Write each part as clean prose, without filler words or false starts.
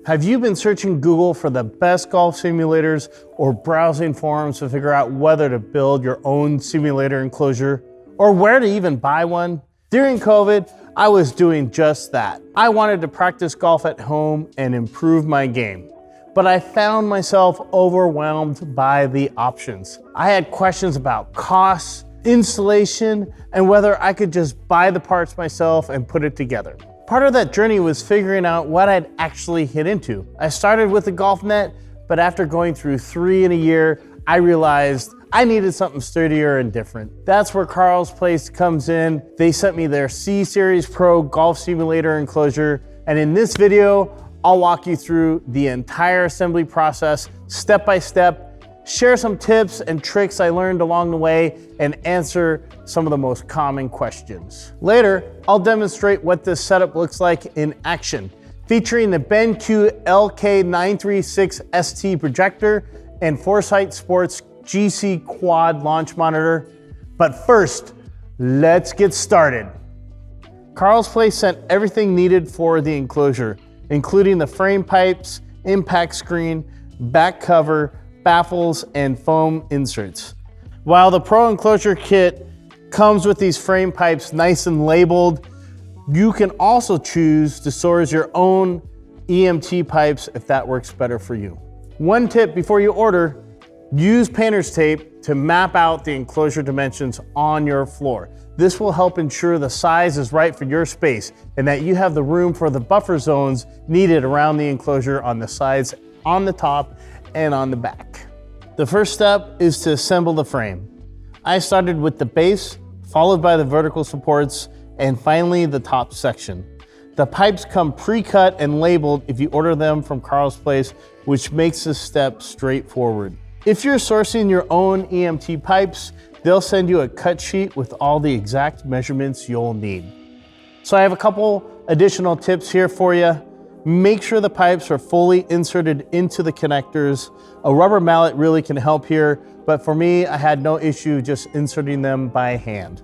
Have you been searching Google for the best golf simulators or browsing forums to figure out whether to build your own simulator enclosure or where to even buy one? During COVID, I was doing just that. I wanted to practice golf at home and improve my game, but I found myself overwhelmed by the options. I had questions about costs, installation, and whether I could just buy the parts myself and put it together. Part of that journey was figuring out what I'd actually hit into. I started with a golf net, but after going through 3 in a year, I realized I needed something sturdier and different. That's where Carl's Place comes in. They sent me their C-Series Pro golf simulator enclosure, and in this video, I'll walk you through the entire assembly process, step by step, share some tips and tricks I learned along the way, and answer some of the most common questions. Later, I'll demonstrate what this setup looks like in action, featuring the BenQ LK936ST projector and Foresight Sports GC Quad launch monitor. But first, let's get started. Carl's Place sent everything needed for the enclosure, including the frame pipes, impact screen, back cover, baffles, and foam inserts. While the Pro Enclosure kit comes with these frame pipes nice and labeled, you can also choose to source your own EMT pipes if that works better for you. One tip before you order, use painter's tape to map out the enclosure dimensions on your floor. This will help ensure the size is right for your space and that you have the room for the buffer zones needed around the enclosure on the sides, on the top, and on the back. The first step is to assemble the frame. I started with the base, followed by the vertical supports, and finally the top section. The pipes come pre-cut and labeled if you order them from Carl's Place, which makes this step straightforward. If you're sourcing your own EMT pipes, they'll send you a cut sheet with all the exact measurements you'll need. So I have a couple additional tips here for you. Make sure the pipes are fully inserted into the connectors. A rubber mallet really can help here, but for me, I had no issue just inserting them by hand.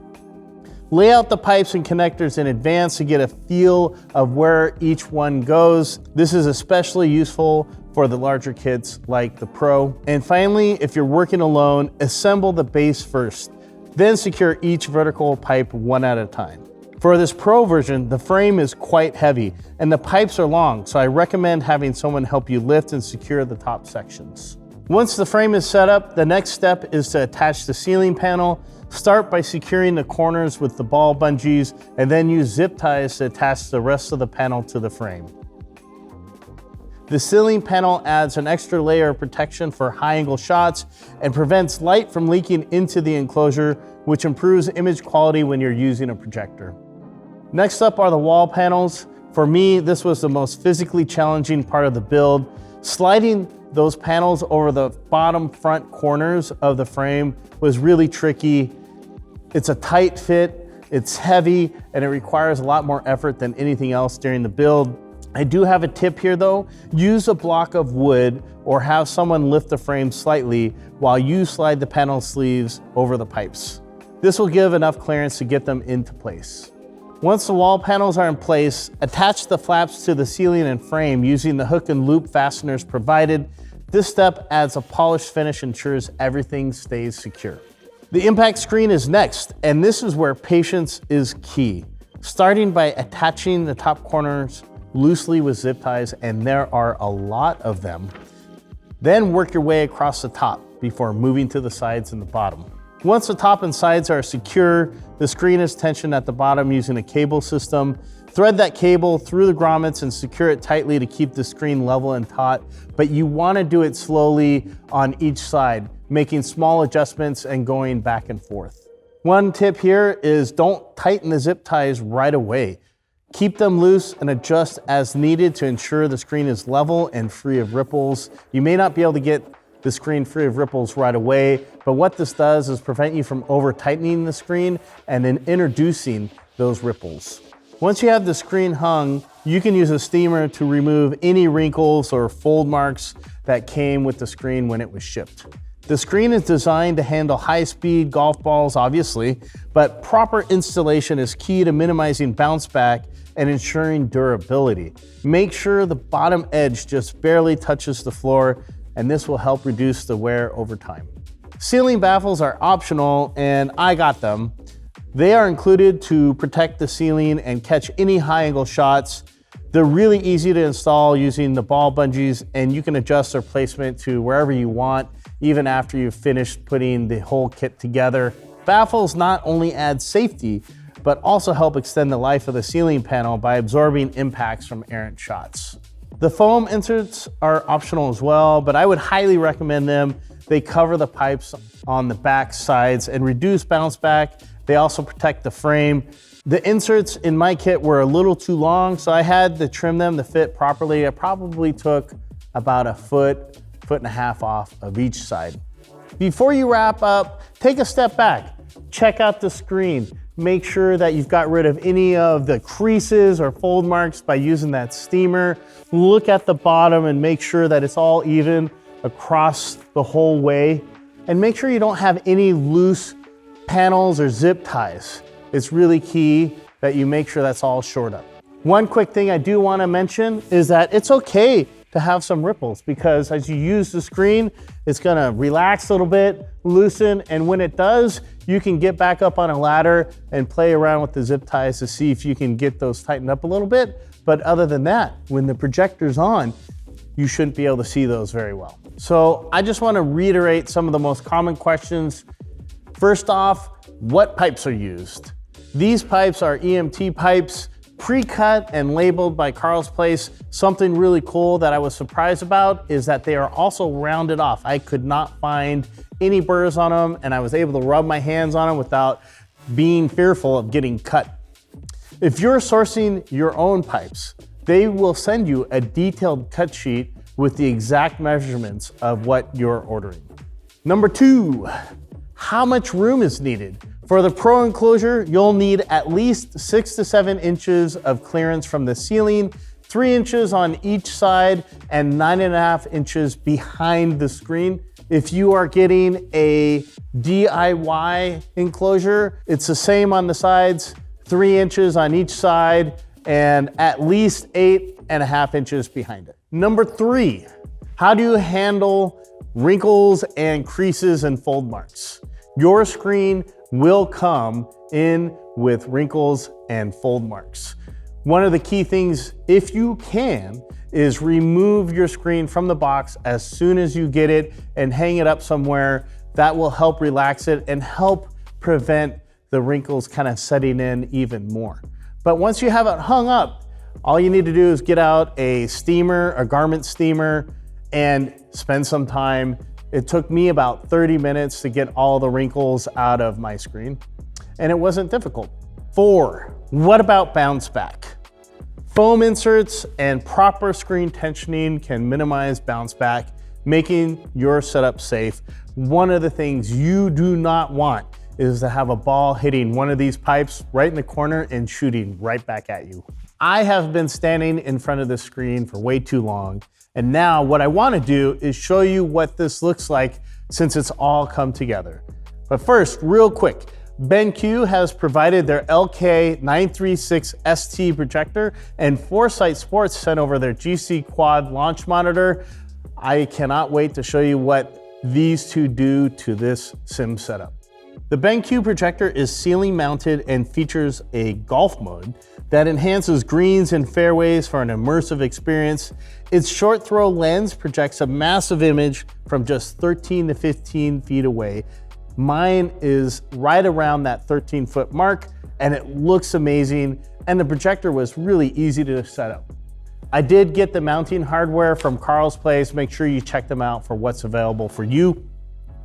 Lay out the pipes and connectors in advance to get a feel of where each one goes. This is especially useful for the larger kits like the Pro. And finally, if you're working alone, assemble the base first, then secure each vertical pipe one at a time. For this Pro version, the frame is quite heavy and the pipes are long, so I recommend having someone help you lift and secure the top sections. Once the frame is set up, the next step is to attach the ceiling panel. Start by securing the corners with the ball bungees and then use zip ties to attach the rest of the panel to the frame. The ceiling panel adds an extra layer of protection for high-angle shots and prevents light from leaking into the enclosure, which improves image quality when you're using a projector. Next up are the wall panels. For me, this was the most physically challenging part of the build. Sliding those panels over the bottom front corners of the frame was really tricky. It's a tight fit, it's heavy, and it requires a lot more effort than anything else during the build. I do have a tip here though. Use a block of wood or have someone lift the frame slightly while you slide the panel sleeves over the pipes. This will give enough clearance to get them into place. Once the wall panels are in place, attach the flaps to the ceiling and frame using the hook and loop fasteners provided. This step adds a polished finish and ensures everything stays secure. The impact screen is next, and this is where patience is key. Starting by attaching the top corners loosely with zip ties, and there are a lot of them. Then work your way across the top before moving to the sides and the bottom. Once the top and sides are secure, the screen is tensioned at the bottom using a cable system. Thread that cable through the grommets and secure it tightly to keep the screen level and taut, but you want to do it slowly on each side, making small adjustments and going back and forth. One tip here is don't tighten the zip ties right away. Keep them loose and adjust as needed to ensure the screen is level and free of ripples. You may not be able to get the screen free of ripples right away, but what this does is prevent you from over tightening the screen and then introducing those ripples. Once you have the screen hung, you can use a steamer to remove any wrinkles or fold marks that came with the screen when it was shipped. The screen is designed to handle high-speed golf balls, obviously, but proper installation is key to minimizing bounce back and ensuring durability. Make sure the bottom edge just barely touches the floor, and this will help reduce the wear over time. Ceiling baffles are optional, and I got them. They are included to protect the ceiling and catch any high angle shots. They're really easy to install using the ball bungees, and you can adjust their placement to wherever you want, even after you've finished putting the whole kit together. Baffles not only add safety, but also help extend the life of the ceiling panel by absorbing impacts from errant shots. The foam inserts are optional as well, but I would highly recommend them. They cover the pipes on the back sides and reduce bounce back. They also protect the frame. The inserts in my kit were a little too long, so I had to trim them to fit properly. I probably took about a foot and a half off of each side. Before you wrap up, take a step back. Check out the screen. Make sure that you've got rid of any of the creases or fold marks by using that steamer. Look at the bottom and make sure that it's all even across the whole way. And make sure you don't have any loose panels or zip ties. It's really key that you make sure that's all shored up. One quick thing I do want to mention is that it's okay to have some ripples, because as you use the screen, it's gonna relax a little bit, loosen, and when it does, you can get back up on a ladder and play around with the zip ties to see if you can get those tightened up a little bit. But other than that, when the projector's on, you shouldn't be able to see those very well. So I just want to reiterate some of the most common questions. First off, what pipes are used? These pipes are EMT pipes, pre-cut and labeled by Carl's Place. Something really cool that I was surprised about is that they are also rounded off. I could not find any burrs on them, and I was able to rub my hands on them without being fearful of getting cut. If you're sourcing your own pipes, they will send you a detailed cut sheet with the exact measurements of what you're ordering. Number 2, how much room is needed? For the Pro Enclosure, you'll need at least 6 to 7 inches of clearance from the ceiling, 3 inches on each side, and 9.5 inches behind the screen. If you are getting a DIY enclosure, it's the same on the sides, 3 inches on each side, and at least 8.5 inches behind it. Number 3, how do you handle wrinkles and creases and fold marks? Your screen will come in with wrinkles and fold marks. One of the key things, if you can, is remove your screen from the box as soon as you get it and hang it up somewhere. That will help relax it and help prevent the wrinkles kind of setting in even more. But once you have it hung up, all you need to do is get out a steamer, a garment steamer, and spend some time. It took me about 30 minutes to get all the wrinkles out of my screen, and it wasn't difficult. 4, what about bounce back? Foam inserts and proper screen tensioning can minimize bounce back, making your setup safe. One of the things you do not want is to have a ball hitting one of these pipes right in the corner and shooting right back at you. I have been standing in front of the screen for way too long, and now what I want to do is show you what this looks like since it's all come together. But first, real quick, BenQ has provided their LK936ST projector, and Foresight Sports sent over their GC Quad launch monitor. I cannot wait to show you what these two do to this sim setup. The BenQ projector is ceiling mounted and features a golf mode that enhances greens and fairways for an immersive experience. Its short throw lens projects a massive image from just 13 to 15 feet away. Mine is right around that 13-foot mark, and it looks amazing, and the projector was really easy to set up. I did get the mounting hardware from Carl's Place. Make sure you check them out for what's available for you.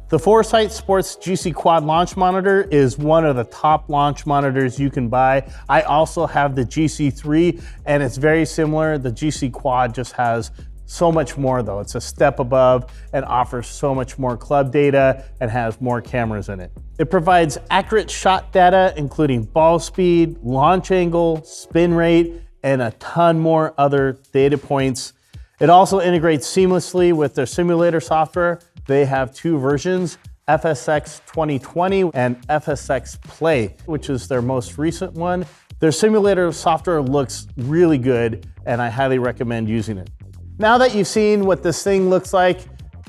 The Foresight Sports GC Quad launch monitor is one of the top launch monitors you can buy. I also have the GC3, and it's very similar. The GC Quad just has so much more though. It's a step above and offers so much more club data and has more cameras in it. It provides accurate shot data, including ball speed, launch angle, spin rate, and a ton more other data points. It also integrates seamlessly with their simulator software. They have 2 versions, FSX 2020 and FSX Play, which is their most recent one. Their simulator software looks really good, and I highly recommend using it. Now that you've seen what this thing looks like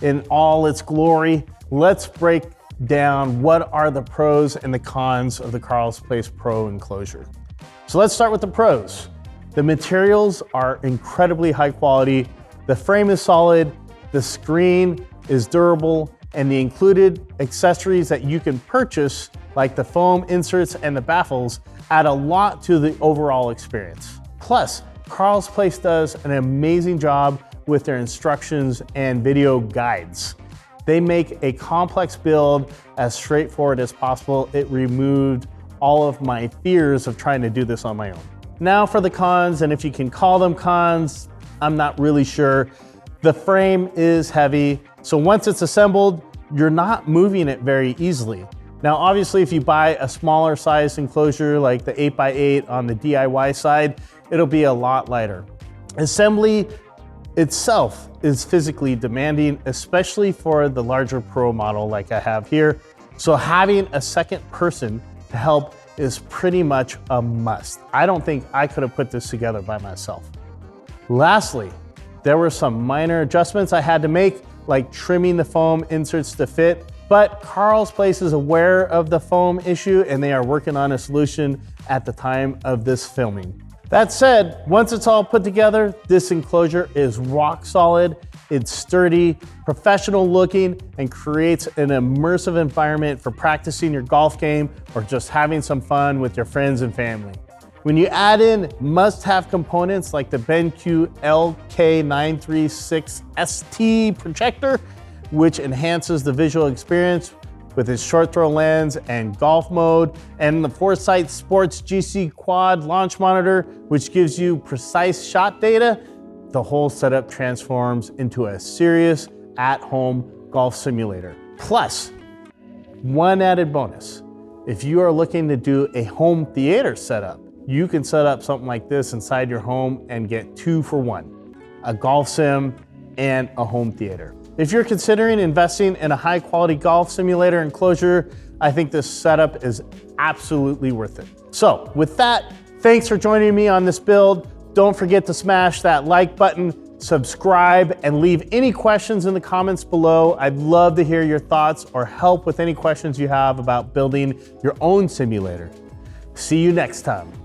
in all its glory, let's break down what are the pros and the cons of the Carl's Place Pro Enclosure. So let's start with the pros. The materials are incredibly high quality, the frame is solid, the screen is durable, and the included accessories that you can purchase, like the foam inserts and the baffles, add a lot to the overall experience. Plus, Carl's Place does an amazing job with their instructions and video guides. They make a complex build as straightforward as possible. It removed all of my fears of trying to do this on my own. Now for the cons, and if you can call them cons, I'm not really sure. The frame is heavy, so once it's assembled, you're not moving it very easily. Now, obviously, if you buy a smaller size enclosure like the 8x8 on the DIY side, it'll be a lot lighter. Assembly itself is physically demanding, especially for the larger Pro model like I have here. So having a second person to help is pretty much a must. I don't think I could have put this together by myself. Lastly, there were some minor adjustments I had to make, like trimming the foam inserts to fit, but Carl's Place is aware of the foam issue and they are working on a solution at the time of this filming. That said, once it's all put together, this enclosure is rock solid, it's sturdy, professional looking, and creates an immersive environment for practicing your golf game or just having some fun with your friends and family. When you add in must-have components like the BenQ LK936ST Projector, which enhances the visual experience with its short throw lens and golf mode, and the Foresight Sports GC Quad launch monitor, which gives you precise shot data, the whole setup transforms into a serious at-home golf simulator. Plus, one added bonus. If you are looking to do a home theater setup, you can set up something like this inside your home and get 2 for 1, a golf sim and a home theater. If you're considering investing in a high quality golf simulator enclosure, I think this setup is absolutely worth it. So with that, thanks for joining me on this build. Don't forget to smash that like button, subscribe, and leave any questions in the comments below. I'd love to hear your thoughts or help with any questions you have about building your own simulator. See you next time.